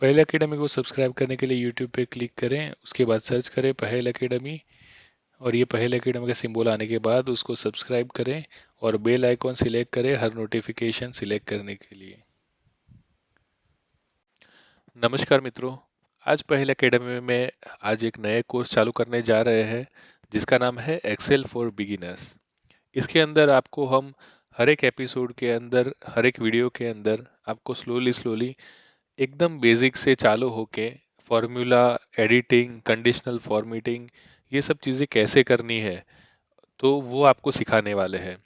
पहल एकेडमी को सब्सक्राइब करने के लिए यूट्यूब पे क्लिक करें, उसके बाद सर्च करें पहल एकेडमी और ये पहल एकेडमी का सिंबल आने के बाद उसको सब्सक्राइब करें और बेल आइकॉन सिलेक्ट करें हर नोटिफिकेशन सिलेक्ट करने के लिए। नमस्कार मित्रों, आज पहल एकेडमी में आज एक नए कोर्स चालू करने जा रहे हैं जिसका नाम है एक्सेल फॉर बिगिनर्स। इसके अंदर आपको हम हर एक एपिसोड के अंदर, हर एक वीडियो के अंदर आपको स्लोली स्लोली एकदम बेसिक से चालू होके फॉर्मूला, एडिटिंग, कंडीशनल फॉर्मेटिंग, ये सब चीज़ें कैसे करनी है तो वो आपको सिखाने वाले हैं।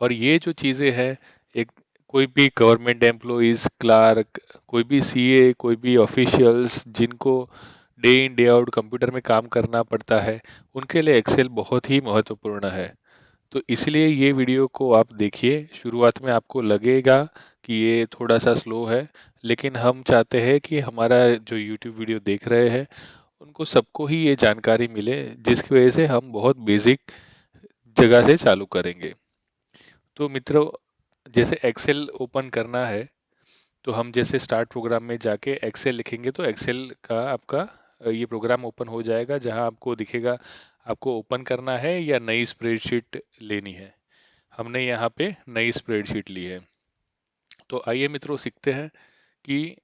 और ये जो चीज़ें हैं, एक कोई भी गवर्नमेंट एम्प्लॉइज, क्लार्क, कोई भी सीए, कोई भी ऑफिशियल्स जिनको day in day out computer में काम करना पड़ता है, उनके लिए एक्सेल बहुत ही महत्वपूर्ण है। तो इसलिए ये वीडियो को आप देखिए। शुरुआत में आपको लगेगा कि ये थोड़ा सा स्लो है, लेकिन हम चाहते हैं कि हमारा जो यूट्यूब वीडियो देख रहे हैं उनको सबको ही ये जानकारी मिले, जिसकी वजह से हम बहुत बेसिक जगह से चालू करेंगे। तो मित्रों, जैसे एक्सेल ओपन करना है तो हम जैसे स्टार्ट प्रोग्राम में जाके एक्सेल लिखेंगे तो एक्सेल का आपका ये प्रोग्राम ओपन हो जाएगा, जहां आपको दिखेगा आपको ओपन करना है या नई स्प्रेडशीट लेनी है। हमने यहाँ पे नई स्प्रेडशीट ली है। तो आइए मित्रों, सीखते हैं कि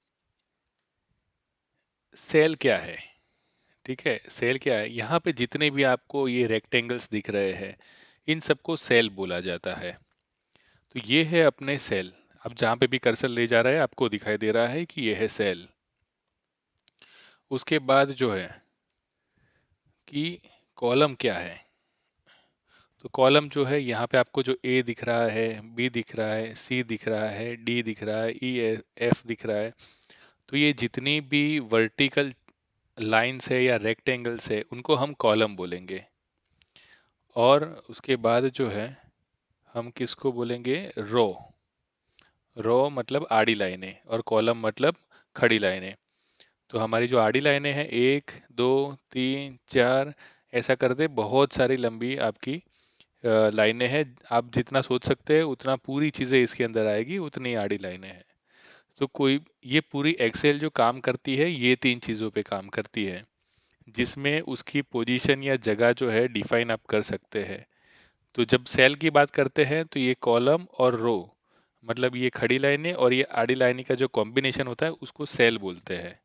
सेल क्या है। ठीक है, सेल क्या है। यहाँ पे जितने भी आपको ये रेक्टेंगल्स दिख रहे हैं, इन सबको सेल बोला जाता है। तो ये है अपने सेल। अब जहाँ पे भी कर्सर ले जा रहा है आपको दिखाई दे रहा है कि ये है सेल। उसके बाद जो है कि कॉलम क्या है। तो कॉलम जो है, यहाँ पे आपको जो ए दिख रहा है, बी दिख रहा है, सी दिख रहा है, डी दिख रहा है, ई, एफ दिख रहा है, तो ये जितनी भी वर्टिकल लाइन्स है या रेक्टेंगल्स है उनको हम कॉलम बोलेंगे। और उसके बाद जो है हम किसको बोलेंगे, रो। रो मतलब आड़ी लाइनें और कॉलम मतलब खड़ी लाइनें। तो हमारी जो आड़ी लाइनें हैं, 1 2 3 4, ऐसा कर दे, बहुत सारी लंबी आपकी लाइनें हैं। आप जितना सोच सकते हैं उतना पूरी चीज़ें इसके अंदर आएगी, उतनी आड़ी लाइनें हैं। तो कोई ये पूरी एक्सेल जो काम करती है ये 3 चीज़ों पे काम करती है, जिसमें उसकी पोजीशन या जगह जो है डिफाइन आप कर सकते हैं। तो जब सेल की बात करते हैं तो ये कॉलम और रो, मतलब ये खड़ी लाइनें और ये आड़ी लाइनें का जो कॉम्बिनेशन होता है उसको सेल बोलते हैं।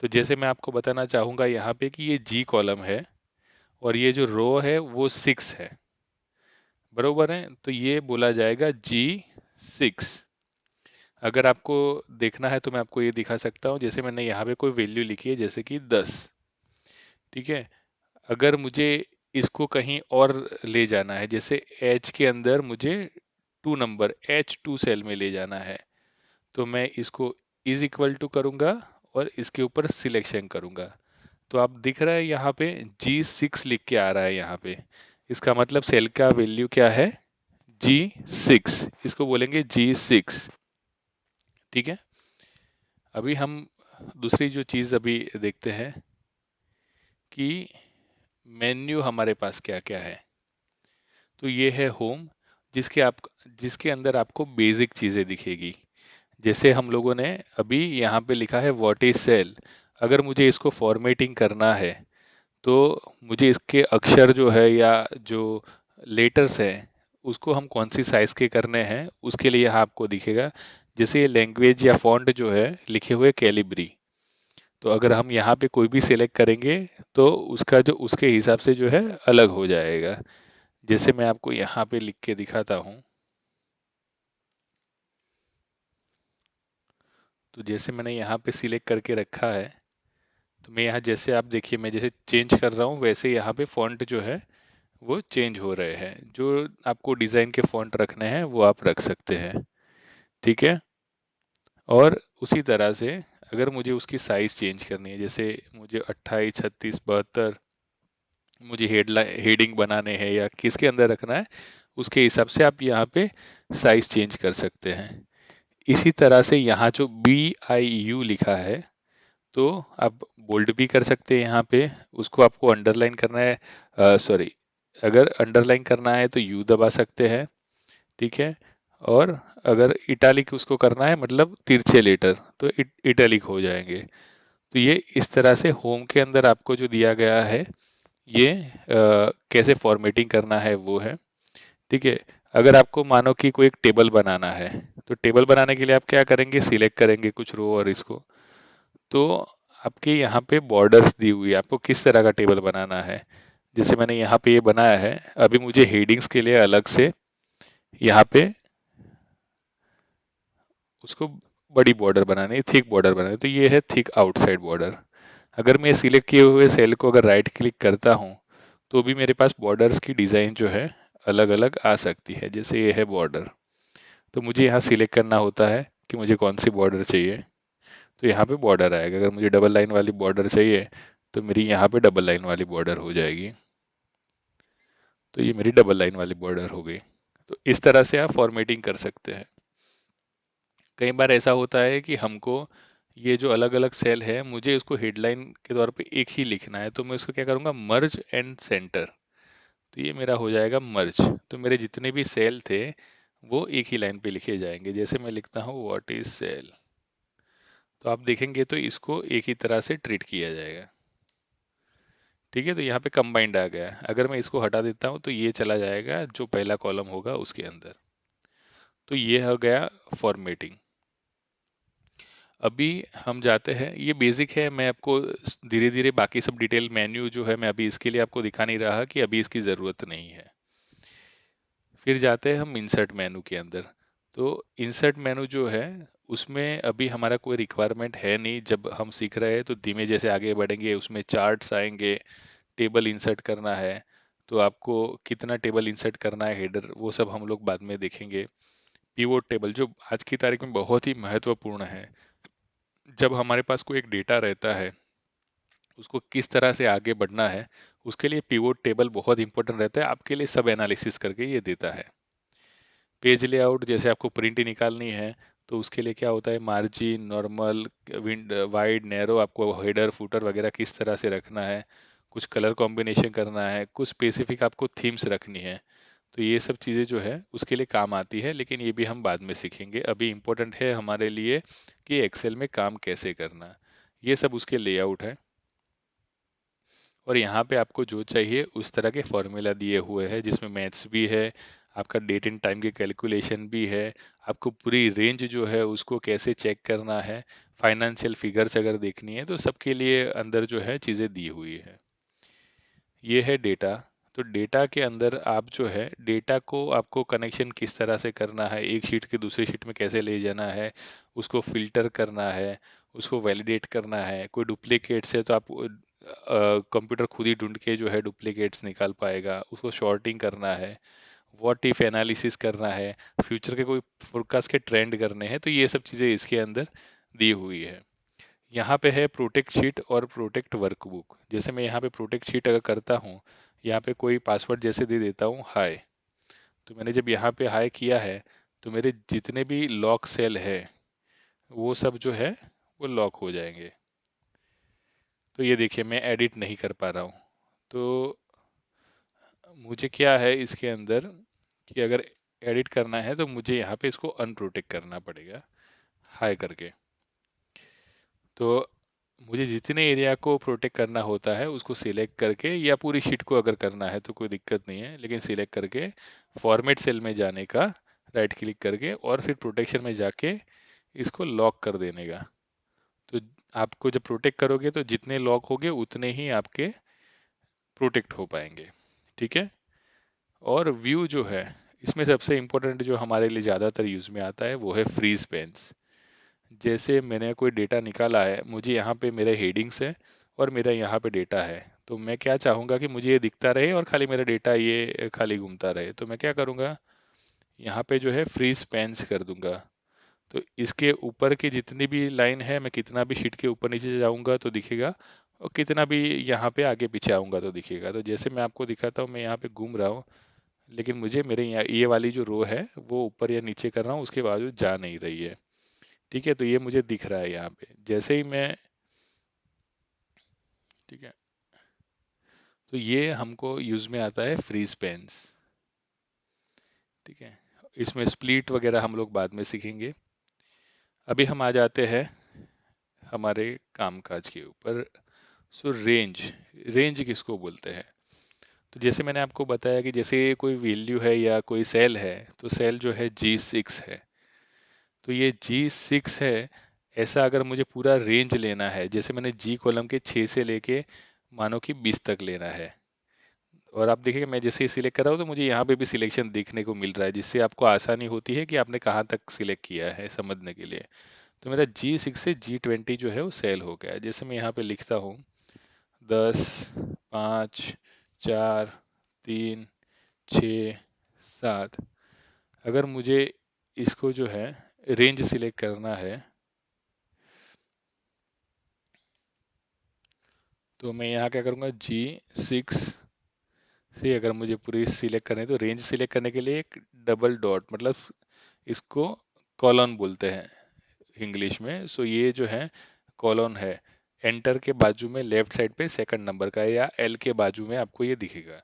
तो जैसे मैं आपको बताना चाहूँगा यहाँ पे कि ये जी कॉलम है और ये जो रो है वो 6 है, बरोबर है। तो ये बोला जाएगा G6। अगर आपको देखना है तो मैं आपको ये दिखा सकता हूँ। जैसे मैंने यहाँ पे कोई वैल्यू लिखी है, जैसे कि 10, ठीक है। अगर मुझे इसको कहीं और ले जाना है, जैसे एच के अंदर मुझे 2 नंबर H2 सेल में ले जाना है, तो मैं इसको इज इक्वल टू करूँगा और इसके ऊपर सिलेक्शन करूँगा। तो आप दिख रहा है यहाँ पे G6 लिख के आ रहा है यहाँ पे। इसका मतलब सेल का वैल्यू क्या है, G6। इसको बोलेंगे G6, ठीक है। अभी हम दूसरी जो चीज़ अभी देखते हैं कि मेन्यू हमारे पास क्या क्या है। तो ये है होम, जिसके अंदर आपको बेसिक चीज़ें दिखेगी। जैसे हम लोगों ने अभी यहाँ पे लिखा है व्हाट इज सेल। अगर मुझे इसको फॉर्मेटिंग करना है तो मुझे इसके अक्षर जो है या जो लेटर्स हैं उसको हम कौन सी साइज़ के करने हैं, उसके लिए यहाँ आपको दिखेगा। जैसे ये लैंग्वेज या फॉन्ट जो है लिखे हुए कैलिब्री, तो अगर हम यहाँ पे कोई भी सिलेक्ट करेंगे तो उसका जो उसके हिसाब से जो है अलग हो जाएगा। जैसे मैं आपको यहाँ पे लिख के दिखाता हूँ। तो जैसे मैंने यहाँ पे सिलेक्ट करके रखा है, तो मैं यहाँ जैसे आप देखिए, मैं जैसे चेंज कर रहा हूँ वैसे यहाँ पे फॉन्ट जो है वो चेंज हो रहे हैं। जो आपको डिज़ाइन के फॉन्ट रखने हैं वो आप रख सकते हैं, ठीक है। और उसी तरह से अगर मुझे उसकी साइज़ चेंज करनी है, जैसे मुझे 28 36 72 मुझे हेडिंग बनाने हैं या किसके अंदर रखना है, उसके हिसाब से आप यहाँ पे साइज़ चेंज कर सकते हैं। इसी तरह से यहाँ जो BIU लिखा है तो आप बोल्ड भी कर सकते हैं यहाँ पे। उसको आपको अंडरलाइन करना है, सॉरी, अगर अंडरलाइन करना है तो यू दबा सकते हैं, ठीक है। और अगर इटालिक उसको करना है मतलब तिरछे लेटर, तो इटालिक हो जाएंगे। तो ये इस तरह से होम के अंदर आपको जो दिया गया है, ये कैसे फॉर्मेटिंग करना है वो है। ठीक है। अगर आपको मानो कि कोई एक टेबल बनाना है, तो टेबल बनाने के लिए आप क्या करेंगे, सिलेक्ट करेंगे कुछ रो और इसको। तो आपके यहाँ पे बॉर्डर्स दी हुई है, आपको किस तरह का टेबल बनाना है। जैसे मैंने यहाँ पे ये बनाया है, अभी मुझे हेडिंग्स के लिए अलग से यहाँ पे उसको बड़ी बॉर्डर बनानी है, थिक बॉर्डर बनानी है, तो ये है थिक आउटसाइड बॉर्डर। अगर मैं सिलेक्ट किए हुए सेल को अगर राइट क्लिक करता हूँ, तो भी मेरे पास बॉर्डर्स की डिज़ाइन जो है अलग अलग आ सकती है। जैसे ये है बॉर्डर, तो मुझे यहाँ सिलेक्ट करना होता है कि मुझे कौन सी बॉर्डर चाहिए, तो यहाँ पे बॉर्डर आएगा। अगर मुझे डबल लाइन वाली बॉर्डर चाहिए, तो मेरी यहाँ पे डबल लाइन वाली बॉर्डर हो जाएगी। तो ये मेरी डबल लाइन वाली बॉर्डर हो गई। तो इस तरह से आप फॉर्मेटिंग कर सकते हैं। कई बार ऐसा होता है कि हमको ये जो अलग अलग सेल है, मुझे इसको हेडलाइन के तौर पे एक ही लिखना है, तो मैं इसको क्या करूँगा, मर्ज एंड सेंटर। तो ये मेरा हो जाएगा मर्ज। तो मेरे जितने भी सेल थे वो एक ही लाइन पे लिखे जाएंगे। जैसे मैं लिखता हूँ व्हाट इज सेल, तो आप देखेंगे तो इसको एक ही तरह से ट्रीट किया जाएगा। ठीक है, तो यहाँ पे कंबाइंड आ गया। अगर मैं इसको हटा देता हूँ तो ये चला जाएगा जो पहला कॉलम होगा उसके अंदर। तो ये हो गया फॉर्मेटिंग। अभी हम जाते हैं, ये बेसिक है, मैं आपको धीरे धीरे बाकी सब डिटेल मेन्यू जो है मैं अभी इसके लिए आपको दिखा नहीं रहा कि अभी इसकी ज़रूरत नहीं है। फिर जाते हैं हम इंसर्ट मेनू के अंदर। तो इंसर्ट मेनू जो है, उसमें अभी हमारा कोई रिक्वायरमेंट है नहीं। जब हम सीख रहे हैं तो धीमे जैसे आगे बढ़ेंगे उसमें चार्ट्स आएंगे, टेबल इंसर्ट करना है, तो आपको कितना टेबल इंसर्ट करना है, हेडर, वो सब हम लोग बाद में देखेंगे। पिवोट टेबल जो आज की तारीख में बहुत ही महत्वपूर्ण है। जब हमारे पास कोई एक डेटा रहता है, उसको किस तरह से आगे बढ़ना है, उसके लिए पिवोट टेबल बहुत इंपॉर्टेंट रहता है। आपके लिए सब एनालिसिस करके ये देता है। पेज लेआउट, जैसे आपको प्रिंट निकालनी है, तो उसके लिए क्या होता है, margin, normal, wind, wide, narrow, आपको हेडर फुटर वगैरह किस तरह से रखना है, कुछ कलर कॉम्बिनेशन करना है, कुछ स्पेसिफिक आपको थीम्स रखनी है। तो ये सब चीज़ें जो है उसके लिए काम आती है, लेकिन ये भी हम बाद में सीखेंगे। अभी इम्पोर्टेंट है हमारे लिए कि एक्सेल में काम कैसे करना। ये सब उसके लेआउट है। और यहाँ पे आपको जो चाहिए उस तरह के फॉर्मूला दिए हुए हैं, जिसमें मैथ्स भी है, आपका डेट एंड टाइम की कैलकुलेशन भी है, आपको पूरी रेंज जो है उसको कैसे चेक करना है, फाइनेंशियल फिगर्स अगर देखनी है, तो सबके लिए अंदर जो है चीज़ें दी हुई है। ये है डेटा। तो डेटा के अंदर आप जो है डेटा को आपको कनेक्शन किस तरह से करना है, एक शीट के दूसरी शीट में कैसे ले जाना है, उसको फिल्टर करना है, उसको वैलिडेट करना है। कोई डुप्लीकेट्स है तो आप कंप्यूटर खुद ही ढूंढ के जो है डुप्लीकेट्स निकाल पाएगा, उसको शॉर्टिंग करना है, व्हाट इफ एनालिसिस करना है, फ्यूचर के कोई फोरकास्ट के ट्रेंड करने हैं, तो ये सब चीज़ें इसके अंदर दी हुई है। यहाँ पे है प्रोटेक्ट शीट और प्रोटेक्ट वर्कबुक। जैसे मैं यहाँ पे प्रोटेक्ट शीट अगर करता हूँ, यहाँ पे कोई पासवर्ड जैसे दे देता हूँ हाय, तो मैंने जब यहाँ पे हाय किया है, तो मेरे जितने भी लॉक सेल है वो सब जो है वो लॉक हो जाएंगे। तो ये देखिए मैं एडिट नहीं कर पा रहा हूँ। तो मुझे क्या है इसके अंदर कि अगर एडिट करना है तो मुझे यहाँ पे इसको अनप्रोटेक्ट करना पड़ेगा हाय करके। तो मुझे जितने एरिया को प्रोटेक्ट करना होता है उसको सिलेक्ट करके, या पूरी शीट को अगर करना है तो कोई दिक्कत नहीं है, लेकिन सिलेक्ट करके फॉर्मेट सेल में जाने का, राइट क्लिक करके और फिर प्रोटेक्शन में जाके इसको लॉक कर देने का। तो आपको जब प्रोटेक्ट करोगे तो जितने लॉक होंगे उतने ही आपके प्रोटेक्ट हो पाएंगे। ठीक है। और व्यू जो है, इसमें सबसे इम्पोर्टेंट जो हमारे लिए ज़्यादातर यूज़ में आता है वो है फ्रीज पेन्स। जैसे मैंने कोई डेटा निकाला है, मुझे यहाँ पे मेरे हेडिंग्स है और मेरा यहाँ पे डेटा है, तो मैं क्या चाहूँगा कि मुझे ये दिखता रहे और खाली मेरा डेटा ये खाली घूमता रहे। तो मैं क्या करूँगा, यहाँ पे जो है फ्रीज पेन्स कर दूंगा। तो इसके ऊपर की जितनी भी लाइन है, मैं कितना भी शीट के ऊपर नीचे जाऊँगा तो दिखेगा, और कितना भी यहाँ पे आगे पीछे आऊँगा तो दिखेगा। तो जैसे मैं आपको दिखाता हूँ, मैं यहाँ पे घूम रहा हूँ, लेकिन मुझे मेरे यहाँ ये वाली जो रो है वो ऊपर या नीचे कर रहा हूँ, उसके बावजूद जा नहीं रही है। ठीक है, तो ये मुझे दिख रहा है यहाँ पे जैसे ही मैं, ठीक है, तो ये हमको यूज़ में आता है फ्रीज पेन्स। ठीक है। इसमें स्प्लिट वगैरह हम लोग बाद में सीखेंगे। अभी हम आ जाते हैं हमारे कामकाज के ऊपर। सो रेंज, रेंज किसको बोलते हैं? तो जैसे मैंने आपको बताया कि जैसे कोई वैल्यू है या कोई सेल है, तो सेल जो है G6 है, तो ये G6 है। ऐसा अगर मुझे पूरा रेंज लेना है, जैसे मैंने G कॉलम के 6 से लेके मानो कि 20 तक लेना है, और आप देखिए मैं जैसे ही सिलेक्ट कर रहा हूँ तो मुझे यहाँ पे भी सिलेक्शन देखने को मिल रहा है, जिससे आपको आसानी होती है कि आपने कहाँ तक सिलेक्ट किया है समझने के लिए। तो मेरा G6 से G20 जो है वो सेल हो गया है। जैसे मैं यहाँ पे लिखता हूँ 10, 5, 4, 3, 6, 7। अगर मुझे इसको जो है रेंज सिलेक्ट करना है, तो मैं यहाँ क्या करूँगा, G6 से अगर मुझे पूरी सिलेक्ट करनी है तो रेंज सिलेक्ट करने के लिए एक डबल डॉट, मतलब इसको कॉलन बोलते हैं इंग्लिश में। सो ये जो है कॉलन है, एंटर के बाजू में लेफ्ट साइड पे सेकंड नंबर का है, या एल के बाजू में आपको ये दिखेगा।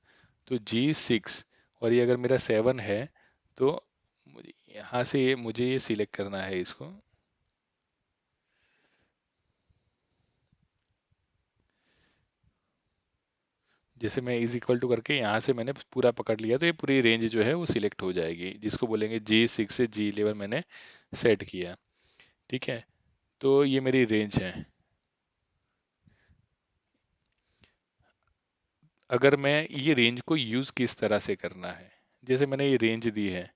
तो G6, और ये अगर मेरा 7 है, तो मुझे यहाँ से मुझे ये सिलेक्ट करना है इसको। जैसे मैं इज इक्वल टू करके यहाँ से मैंने पूरा पकड़ लिया, तो ये पूरी रेंज जो है वो सिलेक्ट हो जाएगी, जिसको बोलेंगे G6 से G11 मैंने सेट किया। ठीक है, तो ये मेरी रेंज है। अगर मैं ये रेंज को यूज़ किस तरह से करना है, जैसे मैंने ये रेंज दी है,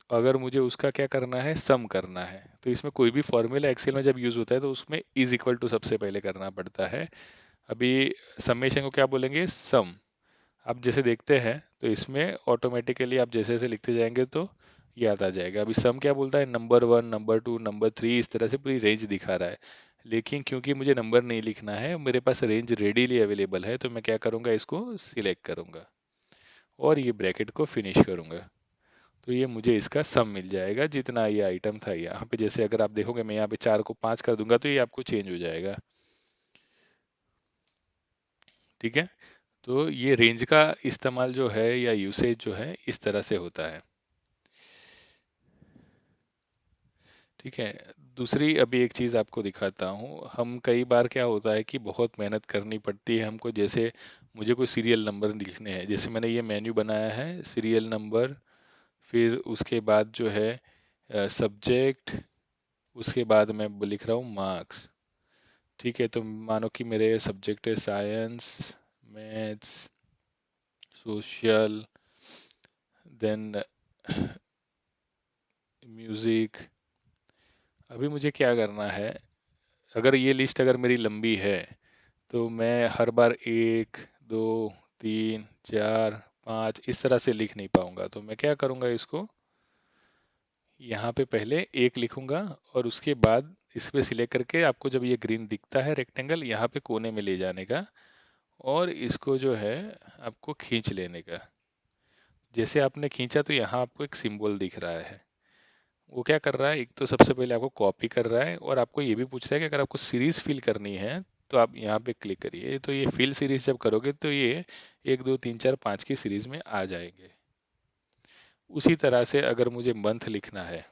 अगर मुझे उसका क्या करना है, सम करना है, तो इसमें कोई भी फॉर्मूला एक्सेल में जब यूज़ होता है तो उसमें इज इक्वल टू सबसे पहले करना पड़ता है। अभी समेशन को क्या बोलेंगे, सम। आप जैसे देखते हैं तो इसमें ऑटोमेटिकली आप जैसे जैसे लिखते जाएंगे तो याद आ जाएगा। अभी सम क्या बोलता है, नंबर 1, नंबर 2, नंबर 3, इस तरह से पूरी रेंज दिखा रहा है। लेकिन क्योंकि मुझे नंबर नहीं लिखना है, मेरे पास रेंज रेडीली अवेलेबल है, तो मैं क्या करूँगा, इसको सिलेक्ट करूँगा और ये ब्रैकेट को फिनिश करूँगा। तो ये मुझे इसका सम मिल जाएगा, जितना ये आइटम था। यहाँ पे जैसे अगर आप देखोगे मैं यहाँ पे 4 को 5 कर दूंगा तो ये आपको चेंज हो जाएगा। ठीक है, तो ये रेंज का इस्तेमाल जो है या यूसेज जो है इस तरह से होता है। ठीक है, दूसरी अभी एक चीज़ आपको दिखाता हूँ। हम कई बार क्या होता है कि बहुत मेहनत करनी पड़ती है हमको, जैसे मुझे कोई सीरियल नंबर लिखने हैं, जैसे मैंने ये मेन्यू बनाया है सीरियल नंबर, फिर उसके बाद जो है सब्जेक्ट, उसके बाद मैं लिख रहा हूँ मार्क्स। ठीक है, तो मानो कि मेरे सब्जेक्ट है science, maths, social, then music. अभी मुझे क्या करना है, अगर ये लिस्ट अगर मेरी लंबी है तो मैं हर बार 1, 2, 3, 4, 5 इस तरह से लिख नहीं पाऊंगा। तो मैं क्या करूंगा, इसको यहाँ पे पहले एक लिखूंगा और उसके बाद इस पे सिलेक्ट करके आपको जब ये ग्रीन दिखता है रेक्टेंगल, यहाँ पे कोने में ले जाने का और इसको जो है आपको खींच लेने का। जैसे आपने खींचा तो यहाँ आपको एक सिंबल दिख रहा है। वो क्या कर रहा है, एक तो सबसे पहले आपको कॉपी कर रहा है और आपको ये भी पूछ रहा है कि अगर आपको सीरीज फिल करनी है तो आप यहाँ पे क्लिक करिए। तो ये फिल सीरीज जब करोगे तो ये 1, 2, 3, 4, 5 की सीरीज में आ जाएंगे। उसी तरह से अगर मुझे मंथ लिखना है,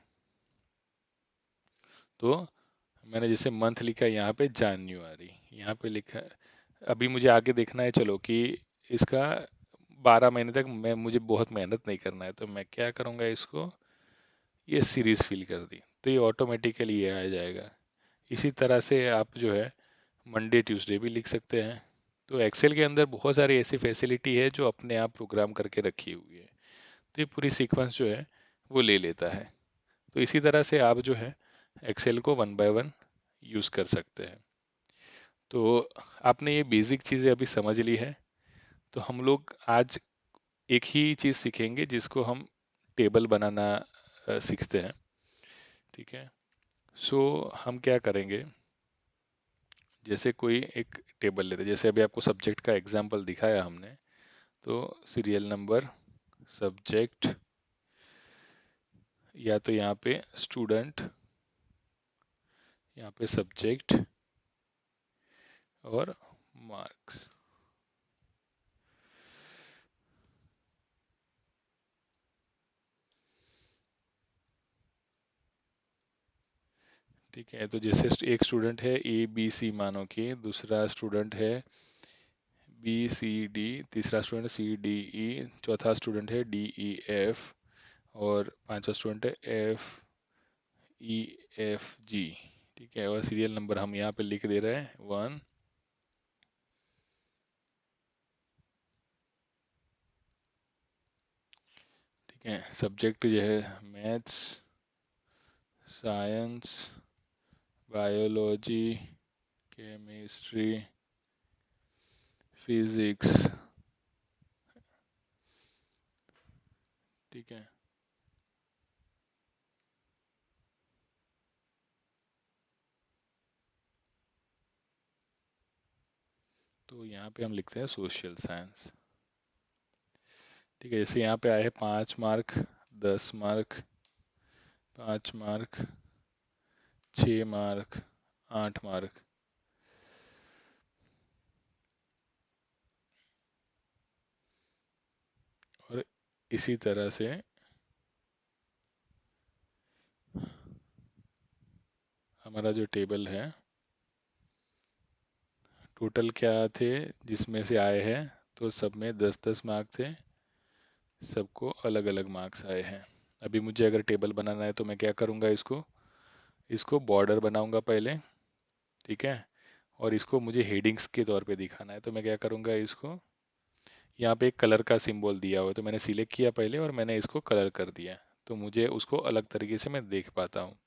तो मैंने जैसे मंथ लिखा है यहाँ पे जनवरी, यहाँ पे लिखा है। अभी मुझे आगे देखना है चलो कि इसका 12 महीने तक मैं मुझे बहुत मेहनत नहीं करना है, तो मैं क्या करूँगा, इसको ये सीरीज फिल कर दी तो ये ऑटोमेटिकली ये आ जाएगा। इसी तरह से आप जो है मंडे ट्यूसडे भी लिख सकते हैं। तो एक्सेल के अंदर बहुत सारी ऐसी फैसिलिटी है जो अपने आप प्रोग्राम करके रखी हुई है, तो ये पूरी सीक्वेंस जो है वो ले लेता है। तो इसी तरह से आप जो है एक्सेल को 1 बाय 1 यूज़ कर सकते हैं। तो आपने ये बेसिक चीज़ें अभी समझ ली है। तो हम लोग आज एक ही चीज़ सीखेंगे जिसको हम टेबल बनाना सीखते हैं। ठीक है, सो हम क्या करेंगे, जैसे कोई एक टेबल लेते हैं, जैसे अभी आपको सब्जेक्ट का एग्जांपल दिखाया हमने, तो सीरियल नंबर, सब्जेक्ट, या तो यहाँ पे स्टूडेंट, यहाँ पे सब्जेक्ट और मार्क्स। ठीक है, तो जैसे एक स्टूडेंट है ए बी सी मानो कि, दूसरा स्टूडेंट है बी सी डी, तीसरा स्टूडेंट सी डी ई, चौथा स्टूडेंट है डी ई एफ, और पांचवा स्टूडेंट है एफ ई एफ जी। ठीक है, और सीरियल नंबर हम यहाँ पे लिख दे रहे हैं 1। ठीक है, सब्जेक्ट जो है maths, science, biology, chemistry, physics. ठीक है, तो यहाँ पे हम लिखते हैं सोशल साइंस। ठीक है, जैसे यहाँ पे आए हैं 5 mark, 10 mark, 5 mark, 6 mark, 8 mark. और इसी तरह से हमारा जो टेबल है, टोटल क्या थे जिसमें से आए हैं, तो सब में 10-10 मार्क थे, सबको अलग अलग मार्क्स आए हैं। अभी मुझे अगर टेबल बनाना है तो मैं क्या करूँगा, इसको इसको बॉर्डर बनाऊँगा पहले। ठीक है, और इसको मुझे हेडिंग्स के तौर पे दिखाना है, तो मैं क्या करूँगा, इसको यहाँ पे एक कलर का सिंबल दिया हुआ है, तो मैंने सिलेक्ट किया पहले और मैंने इसको कलर कर दिया, तो मुझे उसको अलग तरीके से मैं देख पाता हूँ।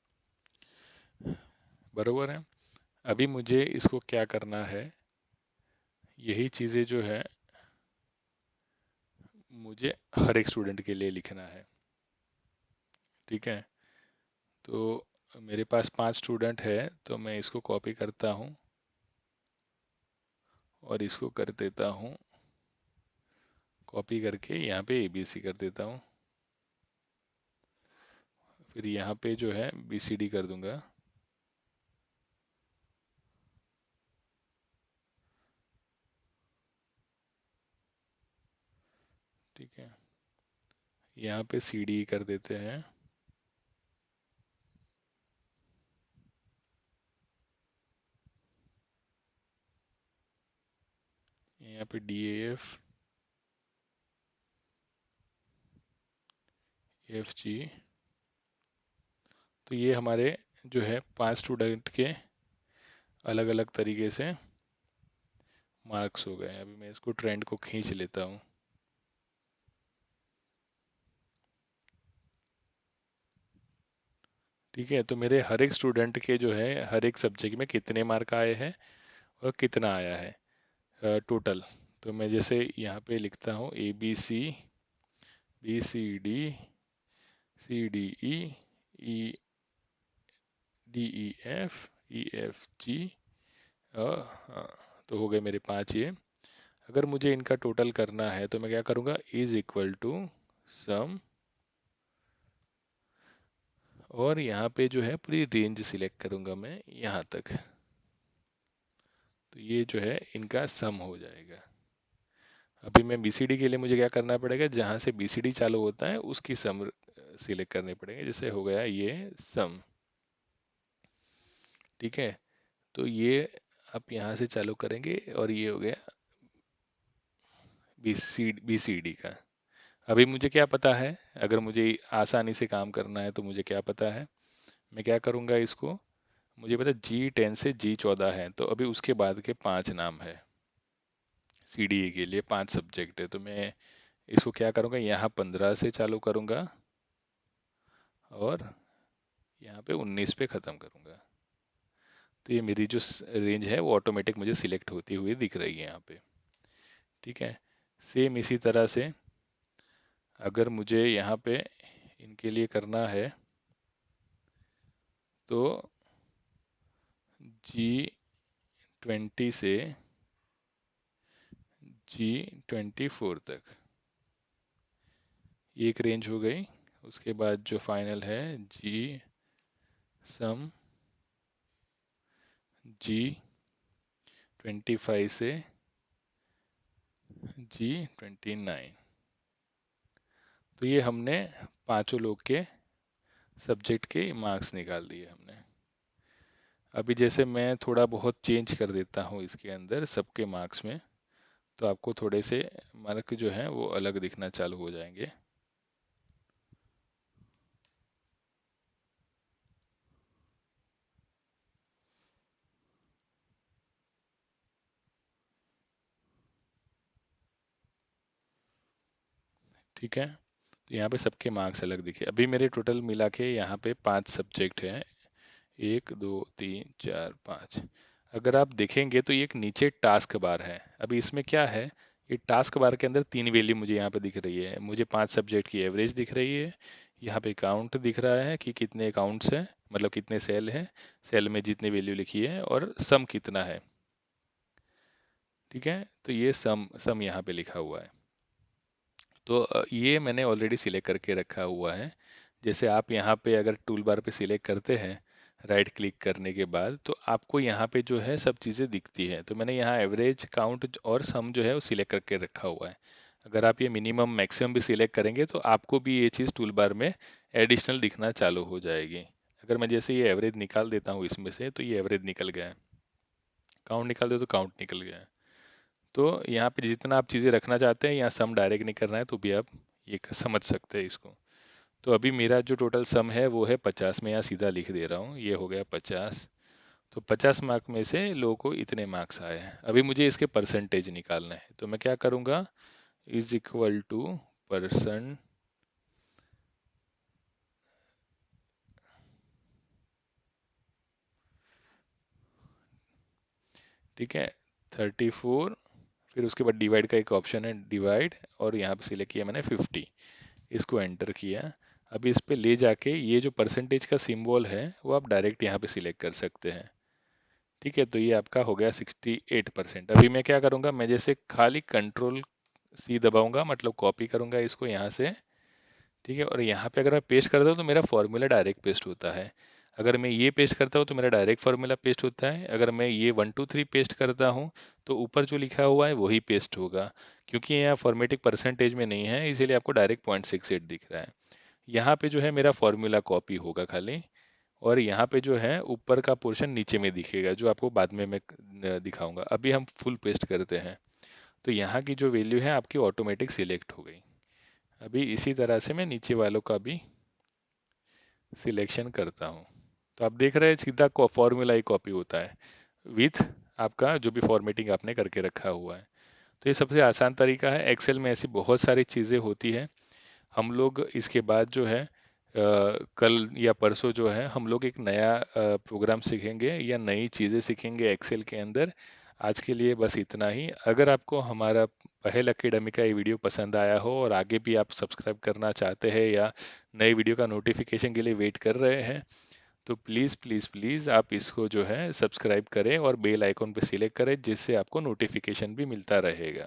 बरोबर है। अभी मुझे इसको क्या करना है, यही चीज़ें जो है मुझे हर एक स्टूडेंट के लिए लिखना है। ठीक है, तो मेरे पास 5 स्टूडेंट है, तो मैं इसको कॉपी करता हूँ और इसको कर देता हूँ, कॉपी करके यहाँ पे ABC कर देता हूँ, फिर यहाँ पे जो है BCD कर दूंगा। ठीक है, यहाँ पे CD कर देते हैं, यहाँ पे DAF, FG। तो ये हमारे जो है 5 स्टूडेंट के अलग अलग तरीके से मार्क्स हो गए। अभी मैं इसको ट्रेंड को खींच लेता हूँ। ठीक है, तो मेरे हर एक स्टूडेंट के जो है हर एक सब्जेक्ट में कितने मार्क आए हैं और कितना आया है टोटल। तो मैं जैसे यहाँ पे लिखता हूँ ABC, BCD, CDE, DEF, EFG, तो हो गए मेरे 5 ये। अगर मुझे इनका टोटल करना है तो मैं क्या करूँगा, इज इक्वल टू सम, और यहाँ पे जो है पूरी रेंज सिलेक्ट करूँगा मैं यहाँ तक, तो ये जो है इनका सम हो जाएगा। अभी मैं BCD के लिए मुझे क्या करना पड़ेगा, जहाँ से BCD चालू होता है उसकी सम सिलेक्ट करनी पड़ेगी, जैसे हो गया ये सम। ठीक है, तो ये आप यहाँ से चालू करेंगे और ये हो गया BCD का। अभी मुझे क्या पता है, अगर मुझे आसानी से काम करना है तो मुझे क्या पता है, मैं क्या करूँगा, इसको मुझे पता है G10 से G14 है, तो अभी उसके बाद के 5 नाम है। CDE के लिए 5 सब्जेक्ट है, तो मैं इसको क्या करूँगा, यहाँ 15 से चालू करूँगा और यहाँ पे 19 पे ख़त्म करूँगा। तो ये मेरी जो रेंज है वो ऑटोमेटिक मुझे सिलेक्ट होती हुई दिख रही है यहाँ पे। ठीक है, सेम इसी तरह से अगर मुझे यहाँ पे इनके लिए करना है तो G20 से G24 तक एक रेंज हो गई। उसके बाद जो फाइनल है G सम G25 से G29। तो ये हमने पांचों लोग के सब्जेक्ट के मार्क्स निकाल दिए हमने। अभी जैसे मैं थोड़ा बहुत चेंज कर देता हूँ इसके अंदर सबके मार्क्स में, तो आपको थोड़े से मार्क जो हैं वो अलग दिखना चालू हो जाएंगे। ठीक है, तो यहाँ पे सबके मार्क्स अलग दिखे। अभी मेरे टोटल मिला के यहाँ पे 5 सब्जेक्ट हैं, 1 2 3 4 5। अगर आप देखेंगे तो ये एक नीचे टास्क बार है। अभी इसमें क्या है, ये टास्क बार के अंदर 3 वैल्यू मुझे यहाँ पे दिख रही है। मुझे 5 सब्जेक्ट की एवरेज दिख रही है, यहाँ पे काउंट दिख रहा है कि कितने अकाउंट्स हैं, मतलब कितने सेल हैं, सेल में जितनी वैल्यू लिखी है, और सम कितना है। ठीक है, तो ये सम सम यहाँ पे लिखा हुआ है। तो ये मैंने ऑलरेडी सिलेक्ट करके रखा हुआ है। जैसे आप यहाँ पे अगर टूल बार पे सिलेक्ट करते हैं राइट क्लिक करने के बाद, तो आपको यहाँ पे जो है सब चीज़ें दिखती है। तो मैंने यहाँ एवरेज, काउंट और सम जो है वो सिलेक्ट करके रखा हुआ है। अगर आप ये मिनिमम मैक्सिमम भी सिलेक्ट करेंगे तो आपको भी ये चीज़ टूल बार में एडिशनल दिखना चालू हो जाएगी। अगर मैं जैसे ये एवरेज निकाल देता हूँ इसमें से, तो ये एवरेज निकल गया है। काउंट निकाल दो तो काउंट निकल गया है। तो यहाँ पे जितना आप चीज़ें रखना चाहते हैं, यहाँ सम डायरेक्ट नहीं करना है, तो भी आप ये समझ सकते हैं इसको। तो अभी मेरा जो टोटल सम है वो है 50। मैं यहाँ सीधा लिख दे रहा हूँ, ये हो गया 50। तो 50 मार्क में से लोगों को इतने मार्क्स आए हैं। अभी मुझे इसके परसेंटेज निकालना है, तो मैं क्या करूँगा, इज इक्वल टू परसेंट, ठीक है, 34। फिर उसके बाद डिवाइड का एक ऑप्शन है, डिवाइड, और यहाँ पे सिलेक्ट किया मैंने 50। इसको एंटर किया। अभी इस पे ले जाके ये जो परसेंटेज का सिंबल है वो आप डायरेक्ट यहाँ पे सिलेक्ट कर सकते हैं। ठीक है, तो ये आपका हो गया 68%। अभी मैं क्या करूँगा, मैं जैसे खाली कंट्रोल सी दबाऊंगा, मतलब कॉपी करूँगा इसको यहाँ से। ठीक है, और यहाँ पे अगर मैं पेस्ट करता हूँ तो मेरा फॉर्मूला डायरेक्ट पेस्ट होता है। अगर मैं ये पेस्ट करता हूँ तो मेरा डायरेक्ट फार्मूला पेस्ट होता है। अगर मैं ये 1 2 3 पेस्ट करता हूँ तो ऊपर जो लिखा हुआ है वही पेस्ट होगा। क्योंकि यहाँ फॉर्मेटिक परसेंटेज में नहीं है, इसीलिए आपको डायरेक्ट 0.68 दिख रहा है। यहाँ पे जो है मेरा फॉर्मूला कॉपी होगा खाली, और यहाँ पे जो है ऊपर का पोर्शन नीचे में दिखेगा, जो आपको बाद में मैं दिखाऊंगा। अभी हम फुल पेस्ट करते हैं, तो यहाँ की जो वैल्यू है आपकी ऑटोमेटिक सिलेक्ट हो गई। अभी इसी तरह से मैं नीचे वालों का भी सिलेक्शन करता हूँ, तो आप देख रहे हैं सीधा फॉर्मूला ही कॉपी होता है विथ आपका जो भी फॉर्मेटिंग आपने करके रखा हुआ है। तो ये सबसे आसान तरीका है। एक्सेल में ऐसी बहुत सारी चीज़ें होती हैं। हम लोग इसके बाद जो है कल या परसों जो है हम लोग एक नया प्रोग्राम सीखेंगे या नई चीज़ें सीखेंगे एक्सेल के अंदर। आज के लिए बस इतना ही। अगर आपको हमारा पहल एकेडमी का ये वीडियो पसंद आया हो और आगे भी आप सब्सक्राइब करना चाहते हैं या नई वीडियो का नोटिफिकेशन के लिए वेट कर रहे हैं, तो प्लीज़ प्लीज़ प्लीज़ आप इसको जो है सब्सक्राइब करें और बेल आइकॉन पे सिलेक्ट करें, जिससे आपको नोटिफिकेशन भी मिलता रहेगा।